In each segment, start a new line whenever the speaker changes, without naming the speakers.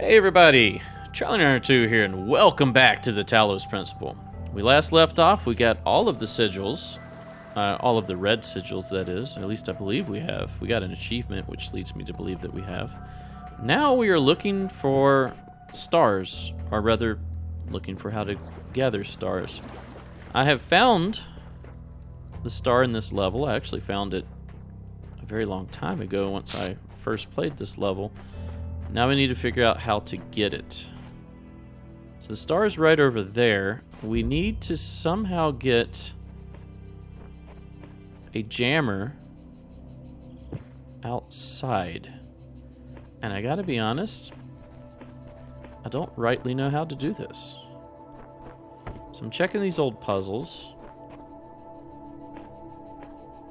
Hey everybody, Charlie902 here, and welcome back to the Talos Principle. We last left off, we got all of the sigils, all of the red sigils that is, at least I believe we have. We got an achievement, which leads me to believe that we have. Now we are looking for stars, or rather, looking for how to gather stars. I have found the star in this level. I actually found it a very long time ago once I first played this level. Now we need to figure out how to get it. So the star is right over there. We need to somehow get a jammer outside. And I gotta be honest, I don't rightly know how to do this. So I'm checking these old puzzles.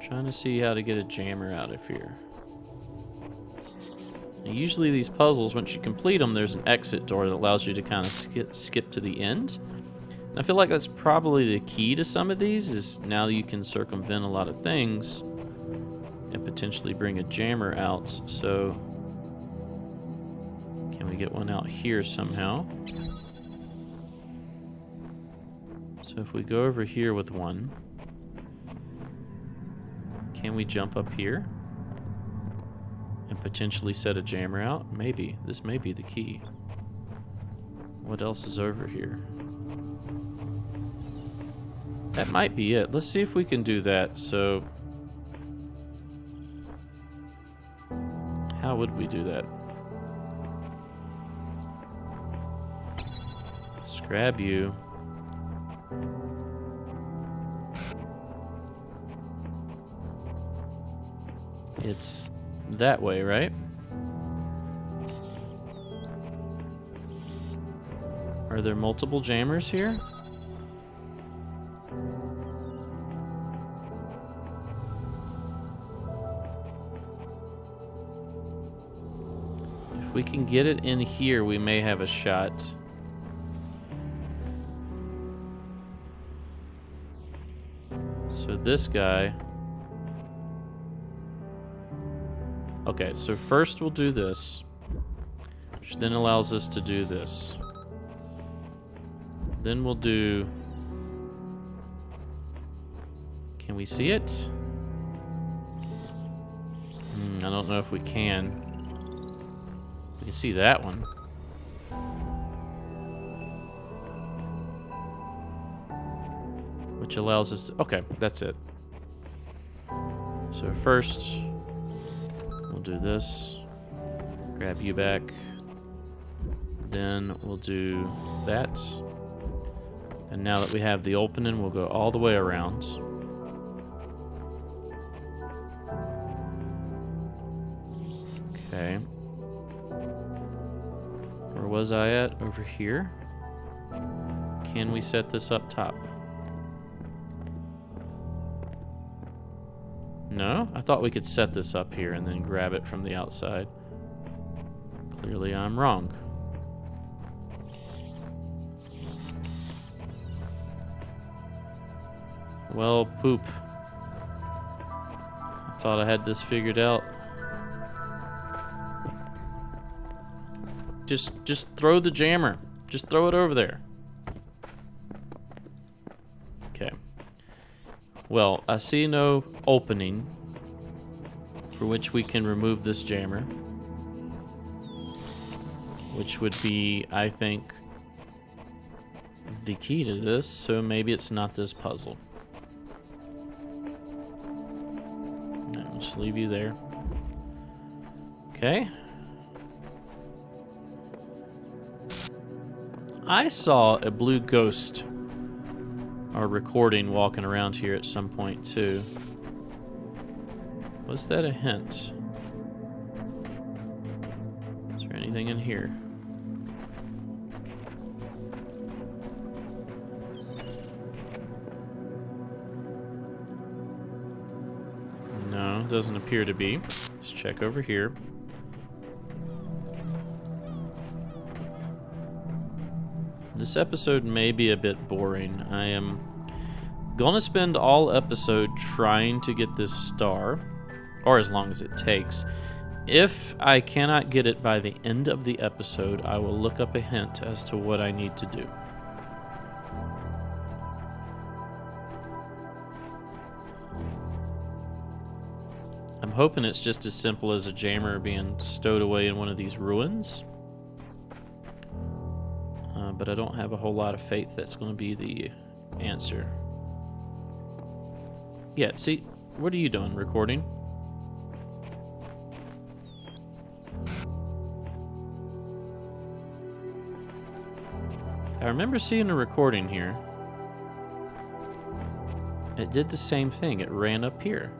Trying to see how to get a jammer out of here. Now, usually these puzzles, once you complete them, there's an exit door that allows you to kind of skip to the end. And I feel like that's probably the key to some of these, is now you can circumvent a lot of things and potentially bring a jammer out. So can we get one out here somehow? So if we go over here with one, can we jump up here and potentially set a jammer out? Maybe. This may be the key. What else is over here? That might be it. Let's see if we can do that. So, how would we do that? Let's grab you. It's that way, right? Are there multiple jammers here? If we can get it in here, we may have a shot. So this guy... Okay, so first we'll do this, which then allows us to do this. Then we'll do... Can we see it? I don't know if we can. We can see that one. Which allows us to... Okay, that's it. So first... we'll do this, grab you back, then we'll do that, and now that we have the opening, we'll go all the way around. Okay. Where was I at? Over here. Can we set this up top? No? I thought we could set this up here and then grab it from the outside. Clearly I'm wrong. Well, poop. I thought I had this figured out. Just throw the jammer. Just throw it over there. Okay. Well, I see no opening for which we can remove this jammer, which would be, I think, the key to this, so maybe it's not this puzzle. I'll just leave you there. Okay. I saw a blue ghost or recording walking around here at some point too. Was that a hint? Is there anything in here? No, doesn't appear to be. Let's check over here. This episode may be a bit boring. I am gonna spend all episode trying to get this star, or as long as it takes. If I cannot get it by the end of the episode, I will look up a hint as to what I need to do. I'm hoping it's just as simple as a jammer being stowed away in one of these ruins. But I don't have a whole lot of faith that's going to be the answer. Yeah, see, what are you doing, recording? I remember seeing a recording here. It did the same thing. It ran up here.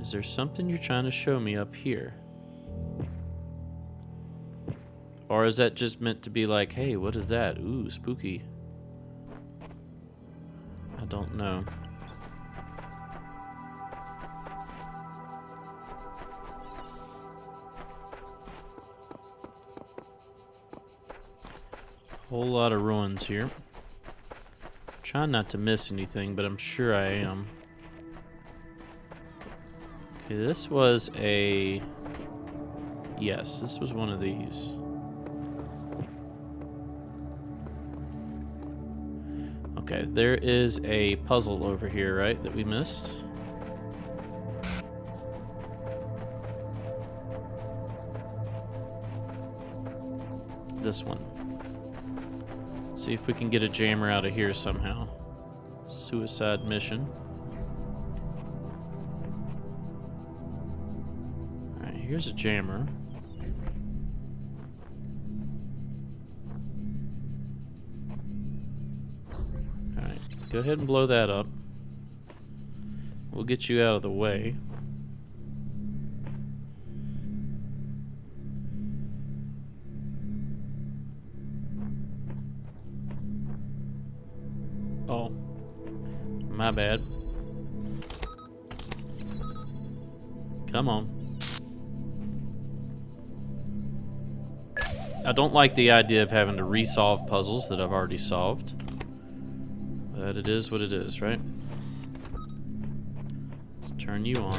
Is there something you're trying to show me up here? Or is that just meant to be like, hey, what is that? Ooh, spooky. I don't know. Whole lot of ruins here. Trying not to miss anything, but I'm sure I am. Okay, this was a... Yes, this was one of these. Okay, there is a puzzle over here, right, that we missed? This one. See if we can get a jammer out of here somehow. Suicide mission. Alright, here's a jammer. Alright, go ahead and blow that up. We'll get you out of the way. Oh, my bad. Come on. I don't like the idea of having to resolve puzzles that I've already solved. But it is what it is, right? Let's turn you on.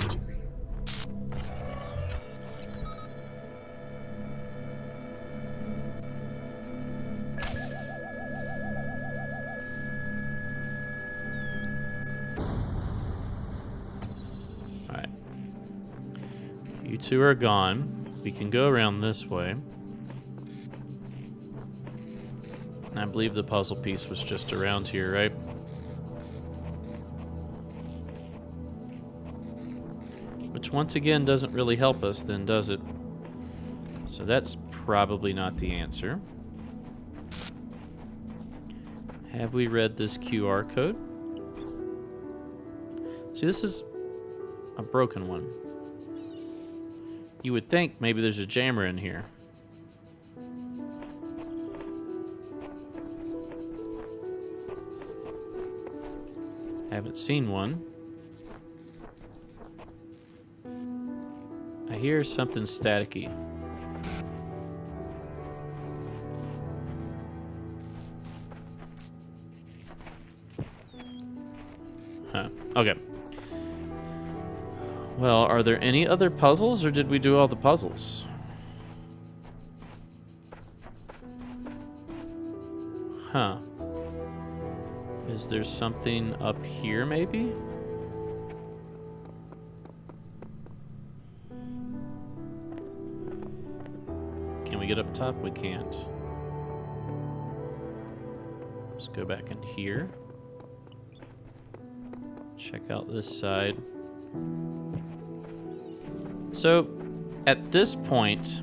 Alright. You two are gone. We can go around this way. I believe the puzzle piece was just around here, right? Which once again doesn't really help us then, does it? So that's probably not the answer. Have we read this QR code? See, this is a broken one. You would think maybe there's a jammer in here. Haven't seen one. I hear something staticky. Huh. Okay. Well, are there any other puzzles, or did we do all the puzzles? Huh. Is there something up here, maybe? Can we get up top? We can't. Let's go back in here. Check out this side. So, at this point,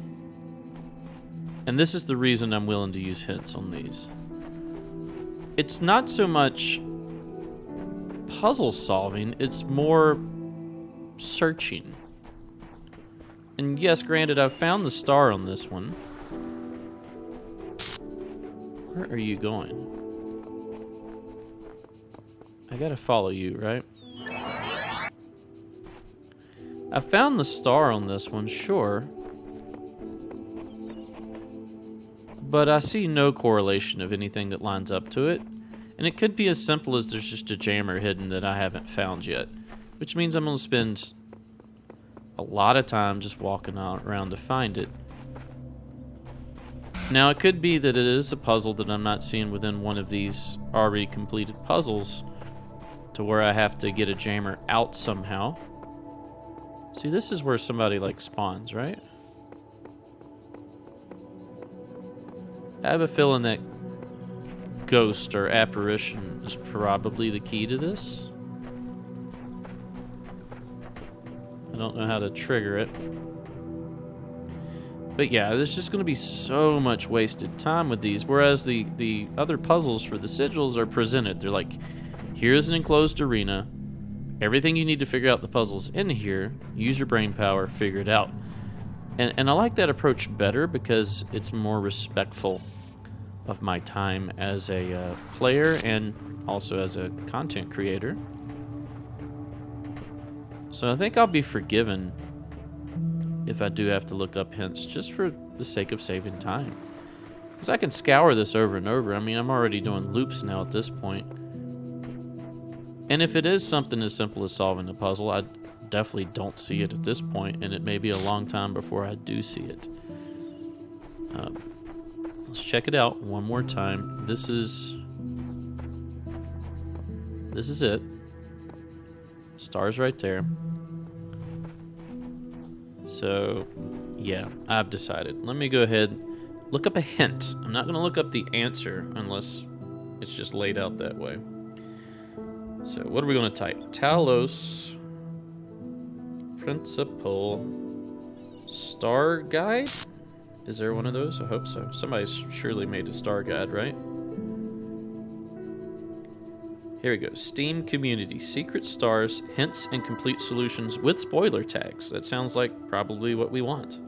and this is the reason I'm willing to use hints on these, it's not so much puzzle solving, it's more searching. And yes, granted, I've found the star on this one. Where are you going? I gotta follow you, right? I found the star on this one, sure. But I see no correlation of anything that lines up to it. And it could be as simple as there's just a jammer hidden that I haven't found yet, which means I'm going to spend a lot of time just walking around to find it. Now, it could be that it is a puzzle that I'm not seeing within one of these already completed puzzles, to where I have to get a jammer out somehow. See, this is where somebody, like, spawns, right? I have a feeling that ghost or apparition is probably the key to this. I don't know how to trigger it. But yeah, there's just going to be so much wasted time with these, whereas the other puzzles for the sigils are presented. They're like, here's an enclosed arena. Everything you need to figure out the puzzles in here. Use your brain power, figure it out. And I like that approach better because it's more respectful of my time as a player and also as a content creator. So I think I'll be forgiven if I do have to look up hints just for the sake of saving time. Because I can scour this over and over. I mean, I'm already doing loops now at this point. And if it is something as simple as solving a puzzle, I definitely don't see it at this point, and it may be a long time before I do see it. Let's check it out one more time. This is it. Stars right there. So, yeah, I've decided. Let me go ahead, look up a hint. I'm not going to look up the answer unless it's just laid out that way. So, what are we going to type? Talos Principle Star Guide? Is there one of those? I hope so. Somebody's surely made a star guide, right? Here we go. Steam Community. Secret stars, hints, and complete solutions with spoiler tags. That sounds like probably what we want.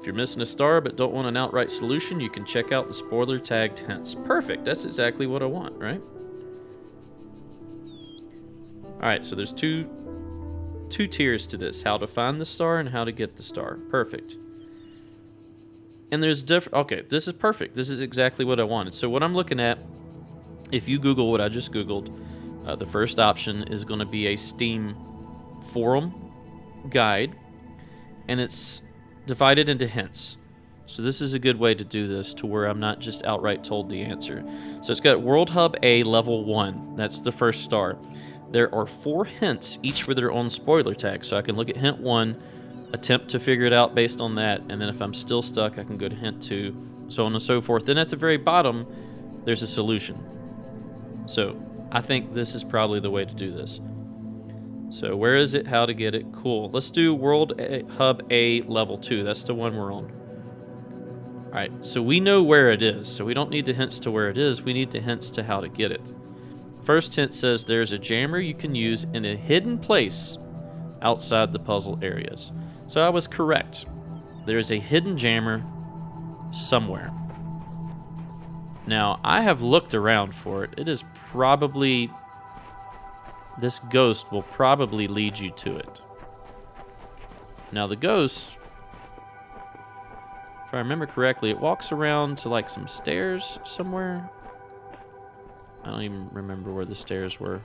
If you're missing a star but don't want an outright solution, you can check out the spoiler tagged hints. Perfect. That's exactly what I want, right? Alright, so there's two tiers to this. How to find the star and how to get the star. Perfect. And there's different... Okay, this is perfect. This is exactly what I wanted. So what I'm looking at, if you Google what I just Googled, the first option is going to be a Steam forum guide, and it's divided into hints. So this is a good way to do this to where I'm not just outright told the answer. So it's got World Hub A Level 1. That's the first star. There are 4 hints, each with their own spoiler tag. So I can look at hint 1, attempt to figure it out based on that, and then if I'm still stuck, I can go to hint 2, so on and so forth. Then at the very bottom, there's a solution. So I think this is probably the way to do this. So where is it? How to get it? Cool. Let's do World Hub A Level 2. That's the one we're on. Alright, so we know where it is. So we don't need the hints to where it is. We need the hints to how to get it. First hint says there's a jammer you can use in a hidden place outside the puzzle areas. So I was correct. There's a hidden jammer somewhere. Now, I have looked around for it. It is probably... This ghost will probably lead you to it. Now, the ghost, if I remember correctly, it walks around to, like, some stairs somewhere. I don't even remember where the stairs were.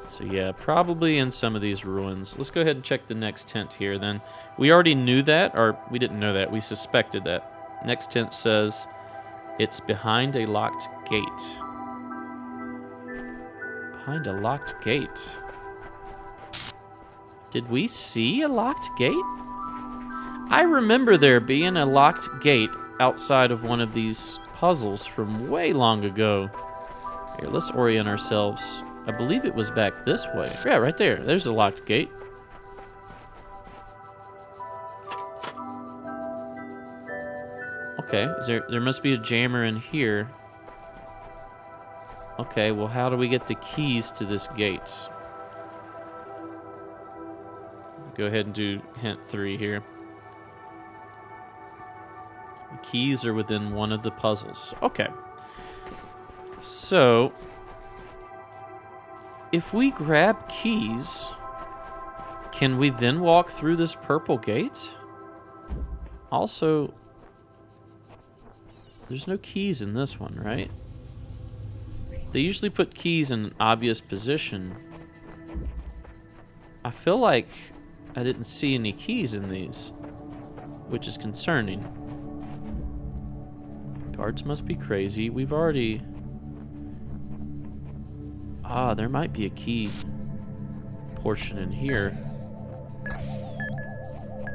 So yeah, probably in some of these ruins. Let's go ahead and check the next hint here then. We already knew that, or we didn't know that, we suspected that. Next hint says, it's behind a locked gate. Behind a locked gate. Did we see a locked gate? I remember there being a locked gate outside of one of these puzzles from way long ago. Here, let's orient ourselves. I believe it was back this way. Yeah, right there. There's a locked gate. Okay, there must be a jammer in here. Okay, well, how do we get the keys to this gate? Go ahead and do hint 3 here. The keys are within one of the puzzles. Okay. So, if we grab keys, can we then walk through this purple gate? Also, There's no keys in this one, right? They usually put keys in an obvious position. I feel like I didn't see any keys in these, which is concerning. Guards must be crazy. We've already... Ah, there might be a key portion in here.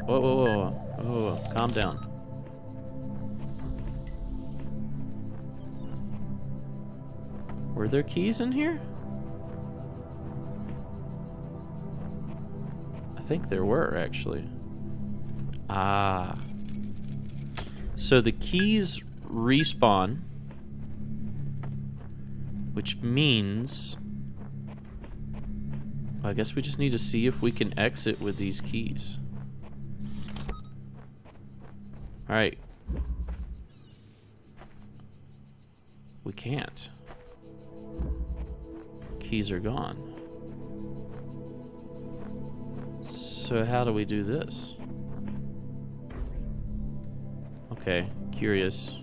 Whoa, whoa, whoa, whoa, whoa. Calm down. Were there keys in here? I think there were, actually. Ah. So the keys respawn, which means... I guess we just need to see if we can exit with these keys. Alright. We can't. Keys are gone. So how do we do this? Okay, curious.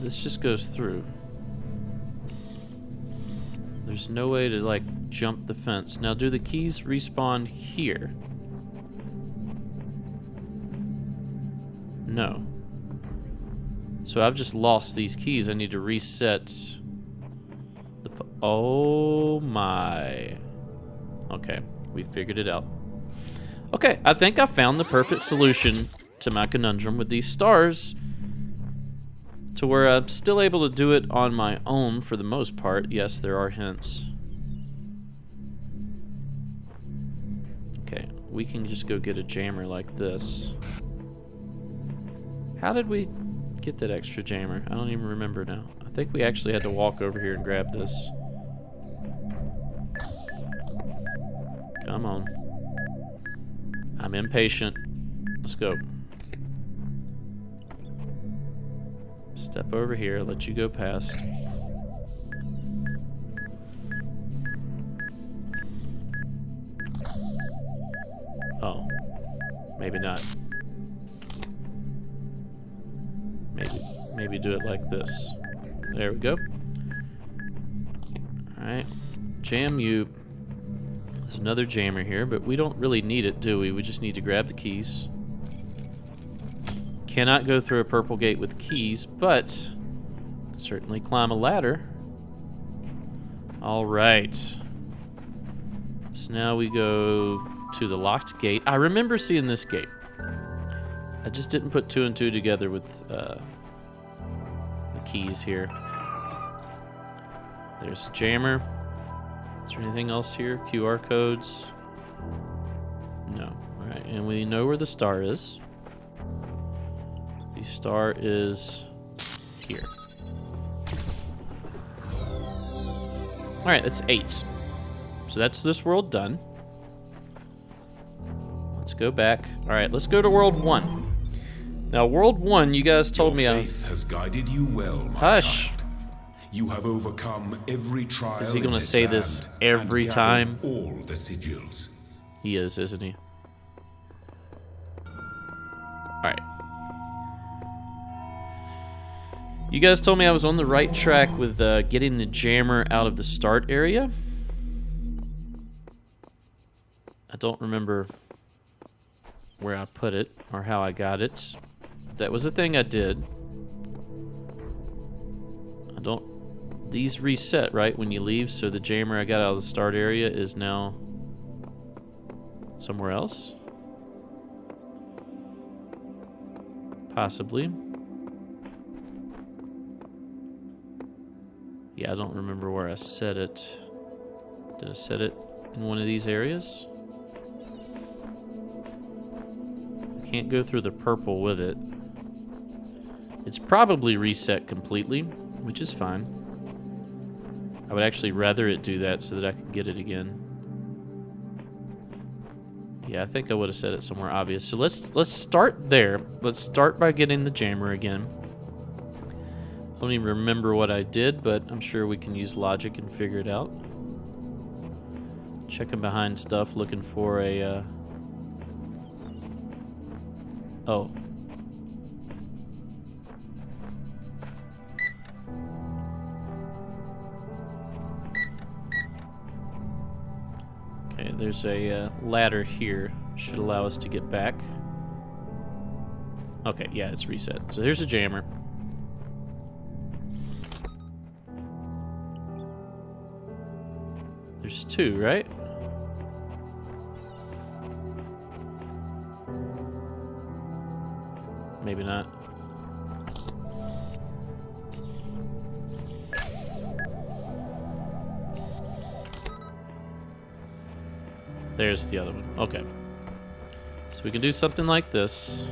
This just goes through. There's no way to, like, jump the fence. Now, do the keys respawn here? No. So I've just lost these keys. I need to reset the... Oh my. Okay, we figured it out. Okay, I think I found the perfect solution to my conundrum with these stars, to where I'm still able to do it on my own for the most part. Yes, there are hints. Okay, we can just go get a jammer like this. How did we get that extra jammer? I don't even remember now. I think we actually had to walk over here and grab this. Come on. I'm impatient. Let's go. Step over here, let you go past. Oh, maybe not. Maybe do it like this. There we go. Alright, jam you. There's another jammer here, but we don't really need it, do we? We just need to grab the keys. Cannot go through a purple gate with keys, but certainly climb a ladder. All right. So now we go to the locked gate. I remember seeing this gate. I just didn't put two and two together with the keys here. There's a jammer. Is there anything else here? QR codes? No. All right, and we know where the star is. The star is here. All right, that's 8. So that's this world done. Let's go back. All right, let's go to world 1. Now, world 1, you guys told me
Your faith has guided you well, my
Hush.
child. You have overcome every trial.
Is he
in
gonna
this
say
land
this every
and
time?
gathered all the sigils.
He is, isn't he? Alright. You guys told me I was on the right track with getting the jammer out of the start area. I don't remember where I put it or how I got it. That was a thing I did. These reset, right, when you leave, so the jammer I got out of the start area is now somewhere else? Possibly. Yeah, I don't remember where I set it. Did I set it in one of these areas? I can't go through the purple with it. It's probably reset completely, which is fine. I would actually rather it do that so that I can get it again. Yeah, I think I would have set it somewhere obvious. So let's start there. Let's start by getting the jammer again. Don't even remember what I did, but I'm sure we can use logic and figure it out. Checking behind stuff, looking for a, oh. Okay, there's a ladder here. Should allow us to get back. Okay, yeah, it's reset. So there's a jammer. There's two, right? Maybe not. There's the other one. Okay. So we can do something like this.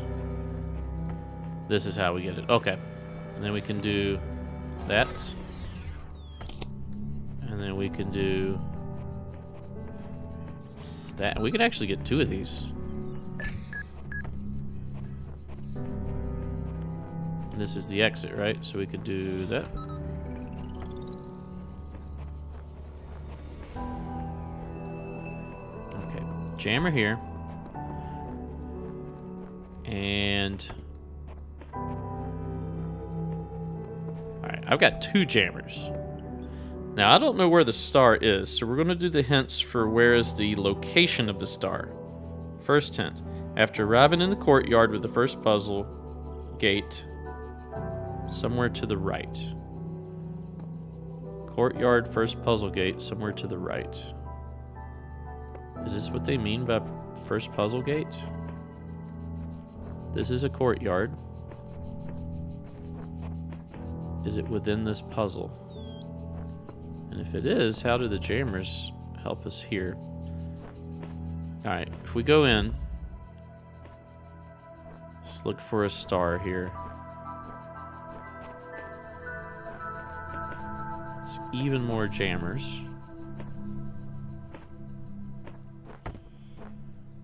This is how we get it. Okay. And then we can do that. And then we can do that. We can actually get two of these. And this is the exit, right? So we could do that. Okay. Jammer here. And alright, I've got two jammers. Now, I don't know where the star is, so we're going to do the hints for where is the location of the star. First hint. After arriving in the courtyard with the first puzzle gate, somewhere to the right. Courtyard, first puzzle gate, somewhere to the right. Is this what they mean by first puzzle gate? This is a courtyard. Is it within this puzzle? And if it is, how do the jammers help us here? Alright, if we go in, let's look for a star here. It's even more jammers.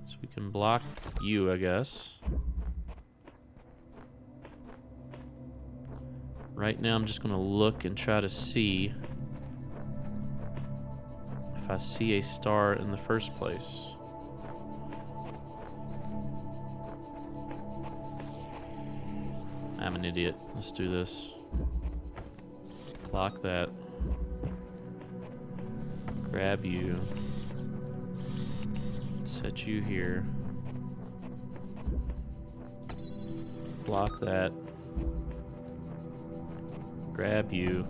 So we can block you, I guess. Right now I'm just going to look and try to see if I see a star in the first place. I'm an idiot. Let's do this. Block that. Grab you. Set you here. Block that. Grab you.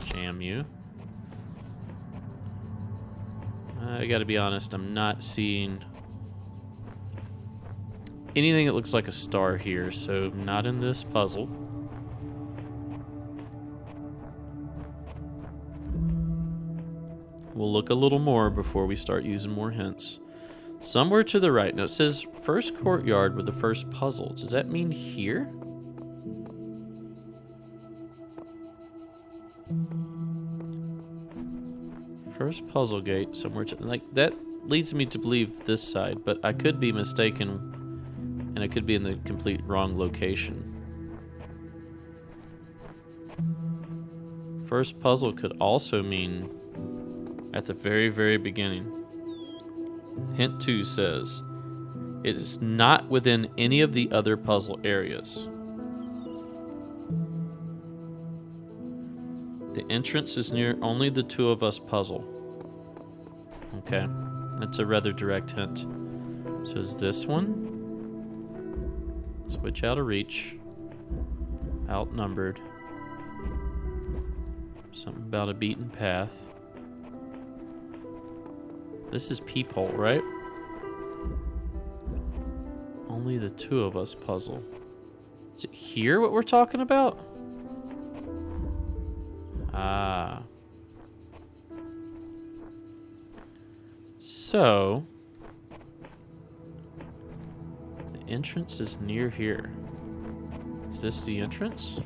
Jam you. I gotta be honest, I'm not seeing anything that looks like a star here, so not in this puzzle. We'll look a little more before we start using more hints. Somewhere to the right. Now it says first courtyard with the first puzzle. Does that mean here? First puzzle gate somewhere to, like, that leads me to believe this side, but I could be mistaken and I could be in the complete wrong location. First puzzle could also mean at the very, very beginning. Hint 2 says, it is not within any of the other puzzle areas. The entrance is near only the two of us puzzle. Okay, that's a rather direct hint. So is this one? Switch out of reach. Outnumbered. Something about a beaten path. This is peephole, right? Only the two of us puzzle. Is it here what we're talking about? Ah. So, the entrance is near here. Is this the entrance?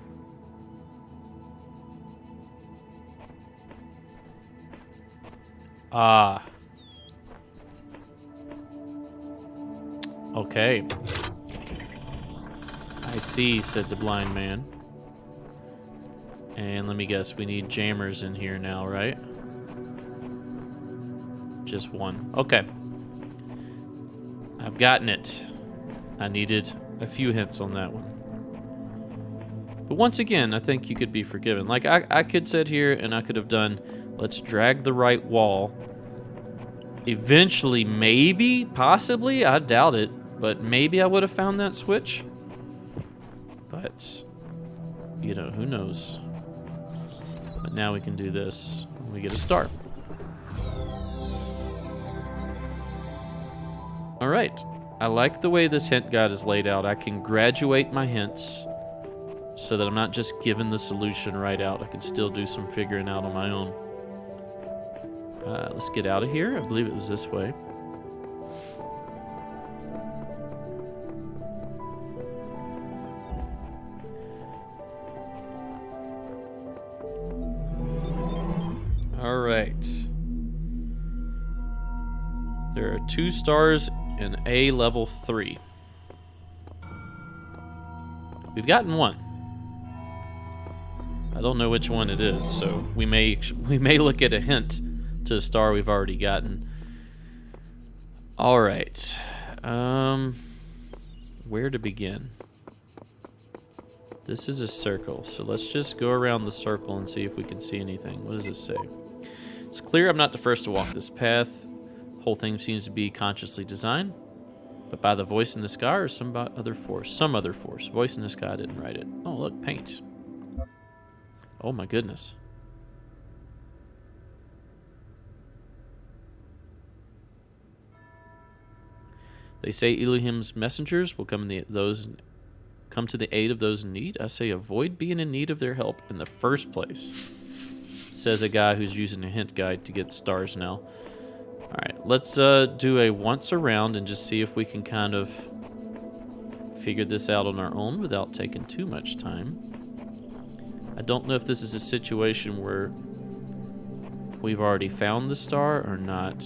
Ah. Okay. I see, said the blind man. And let me guess, we need jammers in here now, right? Just one. Okay. I've gotten it. I needed a few hints on that one. But once again, I think you could be forgiven. Like, I could sit here and I could have done, let's drag the right wall. Eventually, maybe, possibly, I doubt it, but maybe I would have found that switch. But, you know, who knows? But now we can do this. We get a star. All right. I like the way this hint guide is laid out. I can graduate my hints so that I'm not just given the solution right out. I can still do some figuring out on my own. Let's get out of here. I believe it was this way. All right. There are 2 stars in A level 3. We've gotten one. I don't know which one it is, so we may look at a hint to a star we've already gotten. All right. Where to begin? This is a circle, so let's just go around the circle and see if we can see anything. What does it say? It's clear I'm not the first to walk this path. The whole thing seems to be consciously designed, but by the voice in the sky or some other force. Some other force. Voice in the sky didn't write it. Oh, look, paint. Oh my goodness. They say Elohim's messengers will come to the aid of those in need. I say avoid being in need of their help in the first place. Says a guy who's using a hint guide to get stars now. All right, let's do a once around and just see if we can kind of figure this out on our own without taking too much time. I don't know if this is a situation where we've already found the star or not.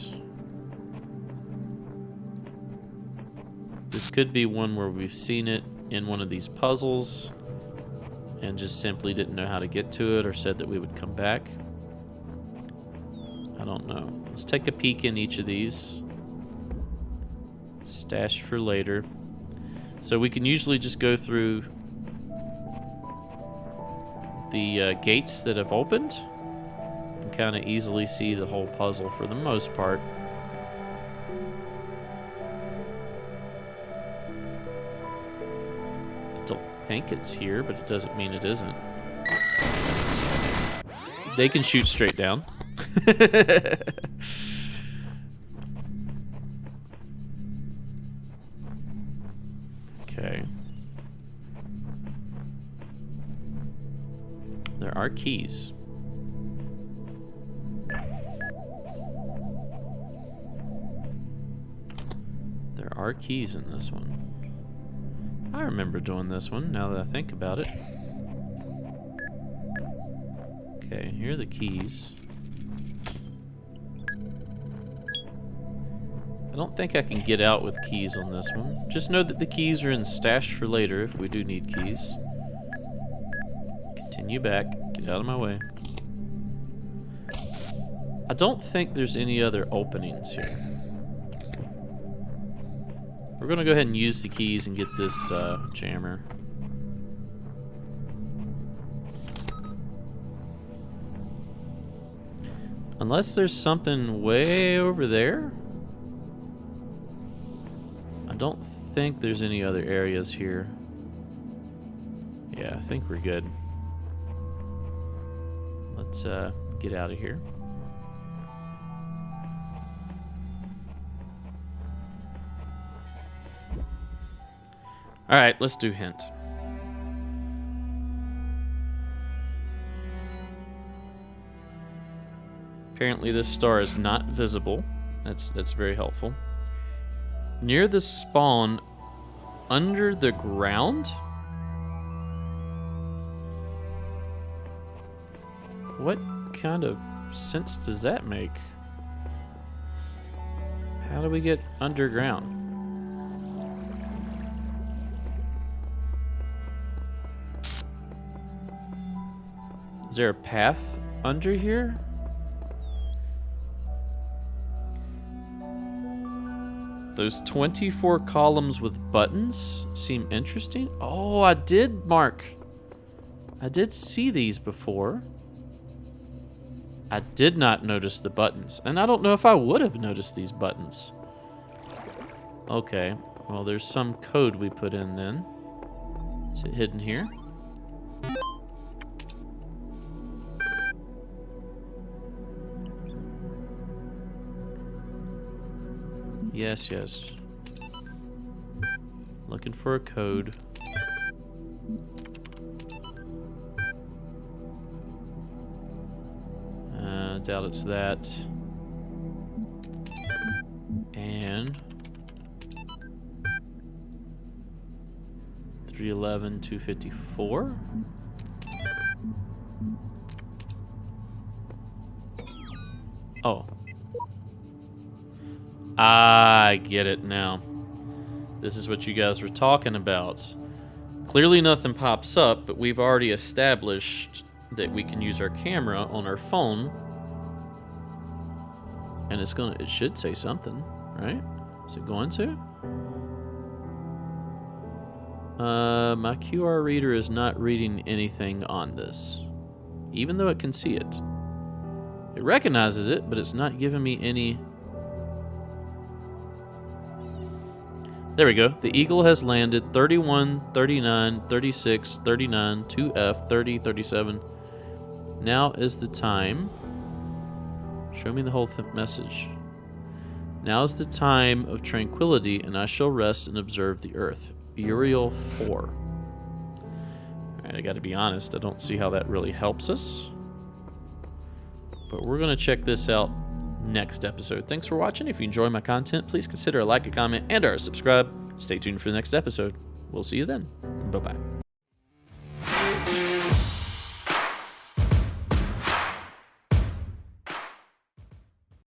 This could be one where we've seen it in one of these puzzles and just simply didn't know how to get to it or said that we would come back. I don't know. Let's take a peek in each of these. Stash for later. So we can usually just go through the gates that have opened and kind of easily see the whole puzzle for the most part. I don't think it's here, but it doesn't mean it isn't. They can shoot straight down. Okay. There are keys. There are keys in this one. I remember doing this one now that I think about it. Okay, here are the keys. I don't think I can get out with keys on this one. Just know that the keys are in stashed for later if we do need keys. Continue back. Get out of my way. I don't think there's any other openings here. We're going to go ahead and use the keys and get this jammer. Unless there's something way over there. I don't think there's any other areas here. Yeah, I think we're good. Let's get out of here. All right, let's do hint. Apparently this star is not visible. That's very helpful. Near the spawn under the ground? What kind of sense does that make? How do we get underground? Is there a path under here? Those 24 columns with buttons seem interesting. Oh, I did see these before. I did not notice the buttons, and I don't know if I would have noticed these buttons. Okay, well, there's some code we put in then. Is it hidden here? Yes, yes. Looking for a code. Doubt it's that. And 311, 254. Oh. I get it now. This is what you guys were talking about. Clearly nothing pops up, but we've already established that we can use our camera on our phone. And it should say something, right? Is it going to? My QR reader is not reading anything on this, even though it can see it. It recognizes it, but it's not giving me any. There we go. The Eagle has landed 31, 39, 36, 39, 2F, 30, 37. Now is the time. Show me the whole message. Now is the time of tranquility, and I shall rest and observe the earth. Uriel 4. Alright, I gotta be honest, I don't see how that really helps us. But we're gonna check this out next episode. Thanks for watching. If you enjoy my content, please consider a like, a comment, and or a subscribe. Stay tuned for the next episode. We'll see you then. Bye-bye.